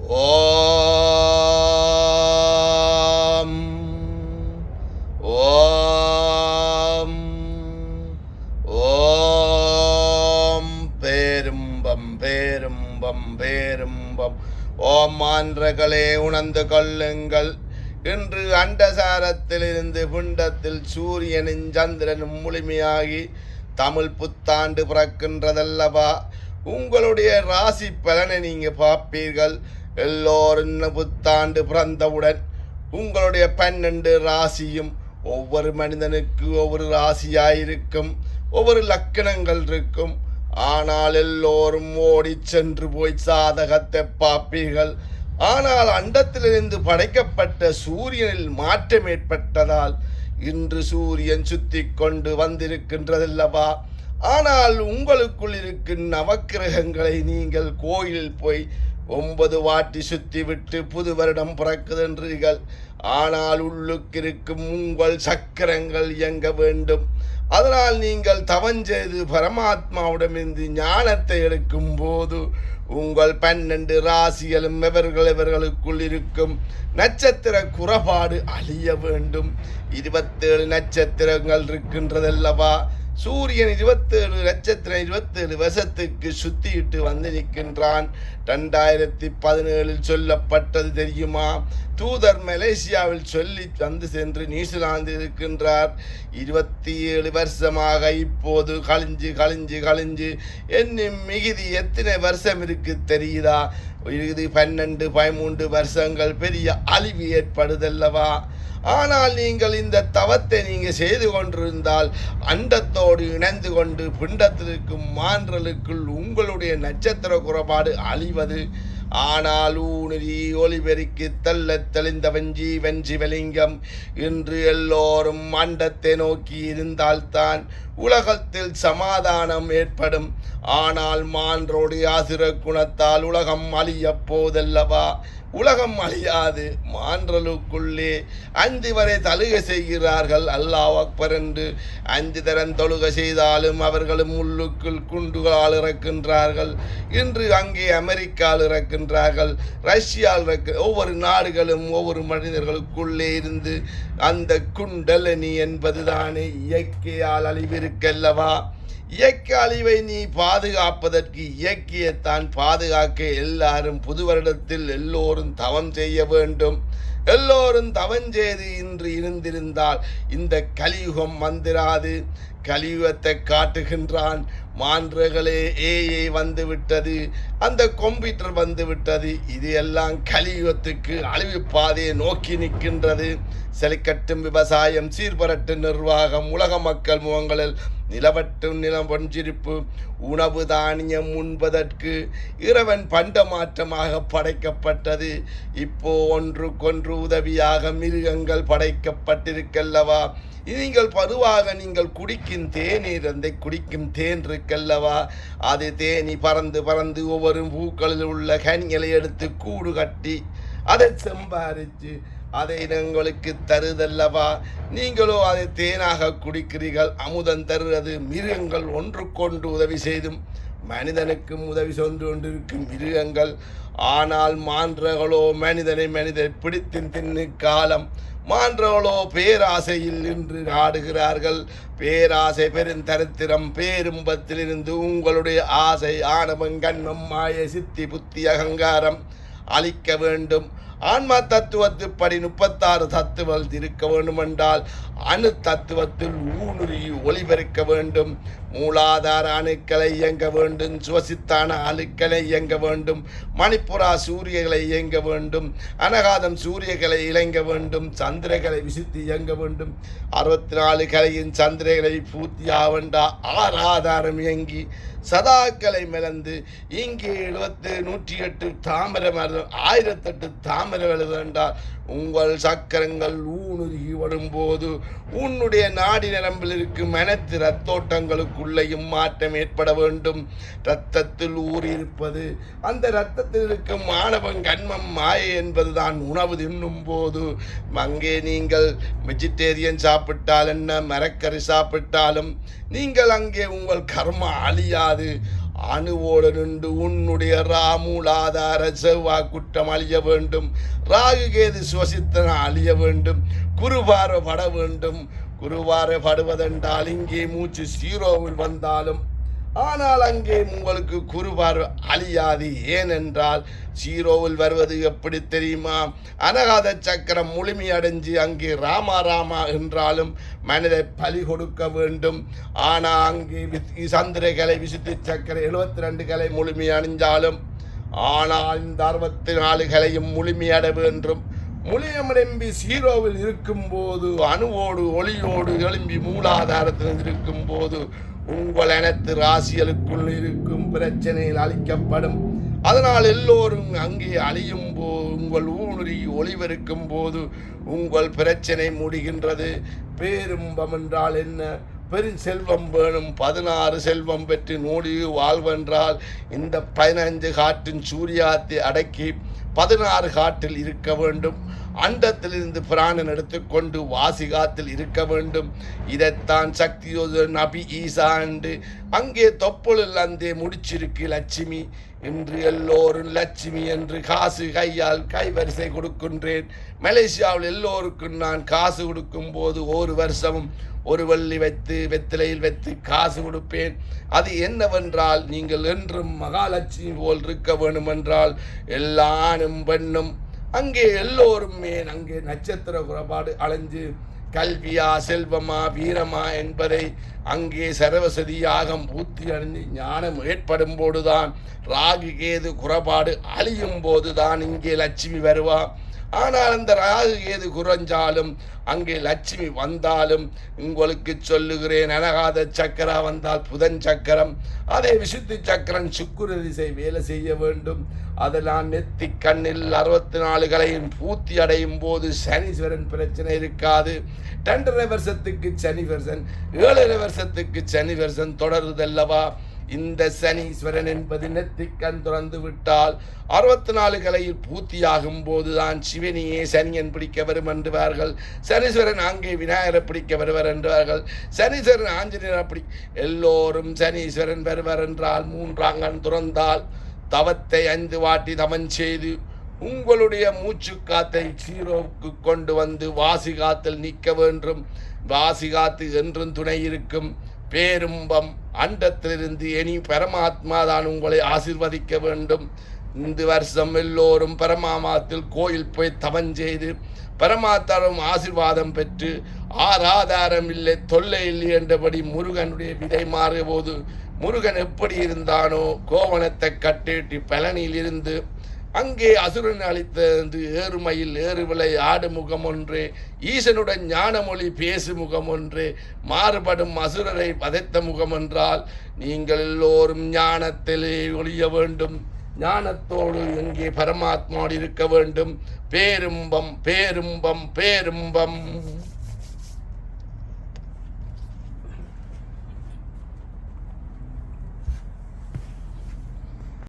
ஓம் ஓம் ஓம் பேரும்பம் பேரும்பம் பேரும்பம். ஓம் மான்றகளே உணர்ந்து கொள்ளுங்கள். இன்று அண்டசாரத்திலிருந்து பிண்டத்தில் சூரியனும் சந்திரனும் முழுமையாகி தமிழ் புத்தாண்டு பிறக்கின்றதல்லவா? உங்களுடைய ராசி பலனை நீங்க பார்ப்பீர்கள். எல்லோரும் புத்தாண்டு பிறந்தவுடன் உங்களுடைய 12 ராசியும் ஒவ்வொரு மனிதனுக்கு ஒவ்வொரு ராசியாயிருக்கும், ஒவ்வொரு லக்கணங்கள் இருக்கும். ஆனால் எல்லோரும் ஓடி சென்று போய் சாதகத்தை பார்ப்பீர்கள். ஆனால் அண்டத்திலிருந்து படைக்கப்பட்ட சூரியனில் மாற்றம் ஏற்பட்டதால் இன்று சூரியன் சுத்தி கொண்டு வந்திருக்கின்றதல்லவா? ஆனால் உங்களுக்குள் இருக்கும் நவக்கிரகங்களை நீங்கள் கோயிலில் போய் 9 வாட்டி சுத்தி விட்டு புது வருடம் பிறக்குதென்றீர்கள். ஆனால் உள்ளுக்கு இருக்கும் உங்கள் சக்கரங்கள் இயங்க வேண்டும். அதனால் நீங்கள் தவஞ்செய்து பரமாத்மாவிடமிருந்து ஞானத்தை எடுக்கும் போது உங்கள் 12 ராசிகளும் இவர்களுக்குள் இருக்கும் நட்சத்திர குறைபாடு அழிய வேண்டும். 27 நட்சத்திரங்கள் இருக்கின்றதல்லவா? சூரியன் 27 நட்சத்திரம் 27 வருஷத்துக்கு சுத்திட்டு வந்து நிற்கின்றான். 2017 சொல்லப்பட்டது தெரியுமா? தூதர் மலேசியாவில் சொல்லி வந்து சென்று நியூசிலாந்து இருக்கின்றார். 27 வருஷமாக இப்போது கழிஞ்சு கழிஞ்சு கழிஞ்சு என்னும் மிகுதி எத்தனை வருஷம் இருக்கு தெரியுதா? இது 12 13 வருஷங்கள் பெரிய அழிவு ஏற்படுதல்லவா? ஆனால் நீங்கள் இந்த தவத்தை நீங்கள் செய்து கொண்டிருந்தால் அண்டத்தோடு இணைந்து கொண்டு பிண்டத்திற்கும் மான்றலுக்குள் உங்களுடைய நட்சத்திர குறைபாடு அழிவது. ஆனால் ஊனுரி ஒளிபெருக்கி தள்ள தெளிந்தவன் ஜீவன் சிவலிங்கம். இன்று எல்லோரும் அண்டத்தை நோக்கி இருந்தால்தான் உலகத்தில் சமாதானம் ஏற்படும். ஆனால் மான்றோடு ஆசிர குணத்தால் உலகம் அழிய போதல்லவா? உலகம் அழியாது. மான்றலுக்குள்ளே 5 வரை தழுகை செய்கிறார்கள். அல்லாஹ் அக்பர் என்று 5 தரம் தொழுகை செய்தாலும் அவர்களும் உள்ளுக்குள் குண்டுகளால் இறக்கின்றார்கள். இன்று அங்கே அமெரிக்காவில் இறக்கின்றார்கள், ரஷ்யாவில் ஒவ்வொரு நாடுகளும் ஒவ்வொரு மனிதர்களுக்குள்ளே இருந்து அந்த குண்டலனி என்பதுதானே இயற்கையால் அழிவிருக்கல்லவா? இயற்கை அழிவை நீ பாதுகாப்பதற்கு இயற்கையைத்தான் பாதுகாக்க எல்லாரும் புது வருடத்தில் எல்லோரும் தவம் செய்ய வேண்டும். எல்லோரும் தவம் செய்து இன்று இருந்திருந்தால் இந்த கலியுகம் வந்திராது. கலியுகத்தை காட்டுகின்றான். மான்றகளே ஏஐ வந்து விட்டது, அந்த கம்ப்யூட்டர் வந்து விட்டது. இது எல்லாம் கலியுகத்துக்கு அழிவு பாதையை நோக்கி நிற்கின்றது. செழிக்கட்டும் விவசாயம், சீர்பரட்டும் நிர்வாகம், உலக மக்கள் முகங்களில் நிலவட்டும் நிலம் பொஞ்சிருப்பு. உணவு தானியம் உண்பதற்கு இறைவன் பண்ட மாற்றமாக படைக்கப்பட்டது. இப்போ ஒன்றுக்கொன்று உதவியாக மிருகங்கள் படைக்கப்பட்டிருக்கல்லவா? நீங்கள் பருவாக நீங்கள் குடிக்கும் தேநீர், அந்த குடிக்கும் தேன் இருக்கல்லவா? அது தேனி பறந்து பறந்து ஒவ்வொரு பூக்களில் உள்ள கனிகளை எடுத்து கூடு கட்டி அதை சம்பாரித்து அதை உங்களுக்கு தருதல்லவா? நீங்களோ அதை தேனாக குடிக்கிறீர்கள். அமுதம் தருவது மிருகங்கள் ஒன்றுக்கொண்டு உதவி செய்தும் மனிதனுக்கும் உதவி சென்று கொண்டிருக்கும் மிருகங்கள். ஆனால் மான்றகளோ மனிதனை பிடித்து தின்னு காலம். மான்றகளோ பேராசையில் நின்று ஆடுகிறார்கள். பேராசை பெருந்தரித்திரம். பேரும்பத்திலிருந்து உங்களுடைய ஆசை, ஆணவம், கண்மம், மாய, சித்தி, புத்தி, அகங்காரம் அழிக்க வேண்டும். ஆன்மா தத்துவத்துப்படி 36 தத்துவங்கள் இருக்க வேண்டுமென்றால் அணு தத்துவத்தில் ஊனுரி ஒளிபெருக்க வேண்டும். மூலாதார அணுக்களை இயங்க வேண்டும், சுவசித்தான அணுக்களை இயங்க வேண்டும், மணிப்புரா சூரியகளை இயங்க வேண்டும், அனகாதம் சூரியகளை இயங்க வேண்டும், சந்திரகளை விசித்து இயங்க வேண்டும். 64 கலையின் சந்திரகளை பூர்த்தியாக வேண்டா 6 ஆதாரம் இயங்கி சதாக்களை மிளந்து இங்கே 108 தாமரை மரம் 1008 தாமரை எழுதென்றால் உங்கள் சக்கரங்கள் ஊனுருகி வரும்போது உன்னுடைய நாடி நரம்பில் இருக்கும் அனைத்து இரத்தோட்டங்களுக்குள்ளேயும் மாற்றம் ஏற்பட வேண்டும். இரத்தத்தில் ஊறியிருப்பது அந்த இரத்தத்தில் இருக்கும் மாணவன் கண்மம் மாயை என்பதுதான் உணவு தின்னும் போது. அங்கே நீங்கள் வெஜிடேரியன் சாப்பிட்டால் என்ன, மரக்கறி சாப்பிட்டாலும் நீங்கள் அங்கே உங்கள் கர்மா அழியாது. அணுவோடு நின்று உன்னுடைய ராமூலாதார செவ்வாய் குற்றம் அழிய வேண்டும். ராகு கேது சுவசித்தன அழிய வேண்டும். குருபார்வை பட வேண்டும். குருபார்வை படுவதென்றால் இங்கே மூச்சு ஜீரோவில் வந்தாலும் ஆனால் அங்கே உங்களுக்கு குருபார்வை அழியாது. ஏனென்றால் ஜீரோவில் வருவது எப்படி தெரியுமா? அனகாத சக்கரம் முழுமையடைஞ்சு அங்கே ராமா ராமா என்றாலும் மனிதை பலி கொடுக்க வேண்டும். ஆனால் அங்கே சந்திரகலை விசுத்தி சக்கரம் 72 கலை முழுமை அணிஞ்சாலும் ஆனால் இந்த 64 கலையும் முழுமையட வேண்டும். முழியமடம்பி ஜீரோவில் இருக்கும்போது அணுவோடு ஒளியோடு எழும்பி மூலாதாரத்தில் இருக்கும்போது உங்கள் அனைத்து ராசிகளுக்குள் இருக்கும் பிரச்சனையில் அழிக்கப்படும். அதனால் எல்லோரும் அங்கே அழியும் போது உங்கள் ஊனுரி ஒளிவருக்கும் போது உங்கள் பிரச்சனை முடிகின்றது. பேரும்பம் என்றால் என்ன? பெருஞ்செல்வம் வேணும். 16 செல்வம் பெற்று நோடி வாழ்வென்றால் இந்த 15 காட்டின் சூரியாத்தை அடக்கி 16 காட்டில் இருக்க வேண்டும். அண்டத்திலிருந்து பிராணன் எடுத்துக்கொண்டு வாசிகாத்தில் இருக்க வேண்டும். இதைத்தான் சக்தியோத நபி ஈசா என்று அங்கே தொப்புளில் அந்தே முடிச்சிருக்கு லட்சுமி. இன்று எல்லோரும் லட்சுமி என்று காசு கையால் கைவரிசை கொடுக்கின்றேன். மலேசியாவில் எல்லோருக்கும் நான் காசு கொடுக்கும் போது ஒரு வருஷமும் ஒரு வள்ளி வைத்து வெத்திலையில் வைத்து காசு கொடுப்பேன். அது என்னவென்றால் நீங்கள் என்றும் மகாலட்சுமி போல் இருக்க வேண்டுமென்றால் எல்லா ஆணும் பெண்ணும் அங்கே எல்லோருமே அங்கே நட்சத்திர குறைபாடு அலைஞ்சு கல்வியா செல்வமா வீரமா என்பதை அங்கே சரவசதி யாகம் பூர்த்தி அடைந்து ஞானம் ஏற்படும் போதுதான் ராகு கேது குறைபாடு அழியும் போதுதான் இங்கே லட்சுமி வருவா. ஆனால் அந்த ராகு கேது குறைஞ்சாலும் அங்கே லட்சுமி வந்தாலும் உங்களுக்கு சொல்லுகிறேன், அனகாத சக்கரா வந்தால் புதன் சக்கரம், அதே விசுத்தி சக்கரம் சுக்கிர திசை வேலை செய்ய வேண்டும். அதெல்லாம் நெத்தி கண்ணில் 64 கலையும் பூர்த்தி அடையும் போது சனீஸ்வரன் பிரச்சனை இருக்காது. 2.5 வருஷத்துக்கு சனி வருஷன், 7.5 வருஷத்துக்கு சனி வருஷன் தொடருதல்லவா. இந்த சனீஸ்வரன் என்பது நெத்திக்கண் துறந்து விட்டால் 64 கலையில் பூர்த்தியாகும் போதுதான் சிவனியே சனியன் பிடிக்க வரும் என்றார்கள். சனீஸ்வரன் அங்கே விநாயகரை பிடிக்க வருவர் என்றார்கள். சனீஸ்வரன் ஆஞ்சநேயர் பிடி எல்லோரும் சனீஸ்வரன் வருவர் என்றால் 3ஆம் கண் துறந்தால் தவத்தை 5 வாட்டி தவன் செய்து உங்களுடைய மூச்சு காத்தை ஜீரோவுக்கு கொண்டு வந்து வாசிகாத்தில் நிற்க வேண்டும். வாசிகாத்து என்றும் துணை இருக்கும். பேரும்பம் அண்டத்திலிருந்து இனி பரமாத்மா தான் உங்களை ஆசீர்வதிக்க வேண்டும். இந்த வருஷம் எல்லோரும் பரமாத்மாத்தில் கோயில் போய் தவம் செய்து பரமாத்தாரும் ஆசீர்வாதம் பெற்று ஆராதாரம் இல்லை தொல்லை இல்லை என்றபடி முருகனுடைய விதை மாறிய போது முருகன் எப்படி இருந்தானோ கோவணத்தை கட்டிட்டு பழனியில் இருந்து அங்கே அசுரன் அளித்தது ஏறுமையில் ஏறுவிலை ஆடு முகம் ஒன்று, ஈசனுடன் ஞானமொழி பேசு முகம் ஒன்று, மாறுபடும் அசுரரை பதைத்த முகம் என்றால் நீங்கள் எல்லோரும் ஞானத்திலே ஒழிய வேண்டும். ஞானத்தோடு எங்கே பரமாத்மாவோடு இருக்க வேண்டும். பேரும்பம் பேரும்பம் பேரும்பம்.